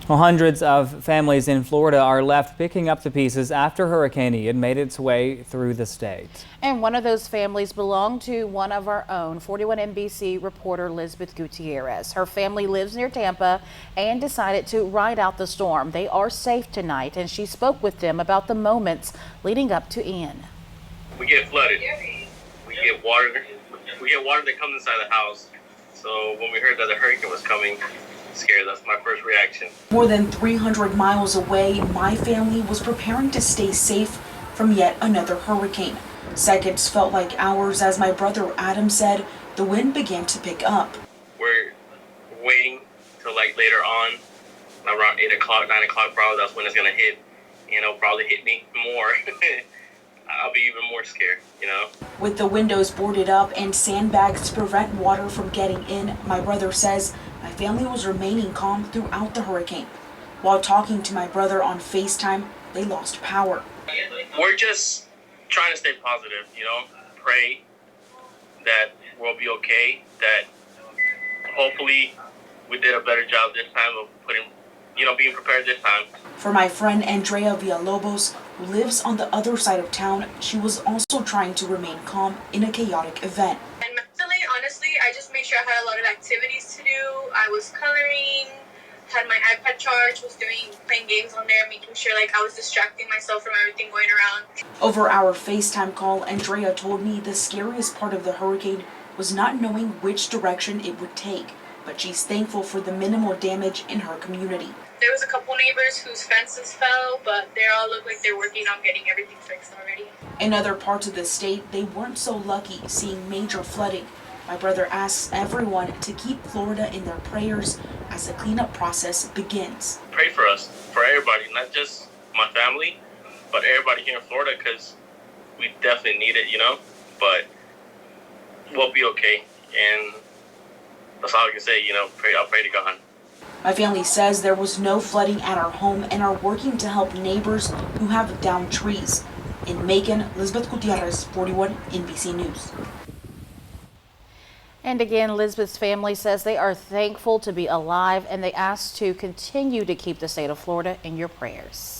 Well, hundreds of families in Florida are left picking up the pieces after Hurricane Ian made its way through the state. And one of those families belonged to one of our own, 41 NBC reporter Lizbeth Gutierrez. Her family lives near Tampa and decided to ride out the storm. They are safe tonight, and she spoke with them about the moments leading up to Ian. We get flooded. We get water that comes inside the house. So when we heard that the hurricane was coming, scared. That's my first reaction. More than 300 miles away, my family was preparing to stay safe from yet another hurricane. Seconds felt like hours as my brother Adam said the wind began to pick up. We're waiting till like later on, around 8 o'clock, 9 o'clock probably, that's when it's going to hit. And it'll probably hit me more. I'll be even more scared, you know. With the windows boarded up and sandbags to prevent water from getting in, my brother says my family was remaining calm throughout the hurricane. While talking to my brother on FaceTime, they lost power. We're just trying to stay positive, you know, pray that we'll be okay, that hopefully we did a better job this time of being prepared this time. For my friend Andrea-Villalobos, who lives on the other side of town, she was also trying to remain calm in a chaotic event. And mentally, honestly, I just made sure I had a lot of activities to do. I was coloring, had my iPad charged, was playing games on there, making sure like I was distracting myself from everything going around. Over our FaceTime call, Andrea told me the scariest part of the hurricane was not knowing which direction it would take, but she's thankful for the minimal damage in her community. There was a couple neighbors whose fences fell, but they all look like they're working on getting everything fixed already. In other parts of the state, they weren't so lucky seeing major flooding. My brother asks everyone to keep Florida in their prayers as the cleanup process begins. Pray for us, for everybody, not just my family, but everybody here in Florida, because we definitely need it, you know, but we'll be okay, and that's all I can say, you know, I'll pray to God. My family says there was no flooding at our home and are working to help neighbors who have downed trees. In Macon, Lizbeth Gutierrez, 41 NBC News. And again, Lizbeth's family says they are thankful to be alive, and they ask to continue to keep the state of Florida in your prayers.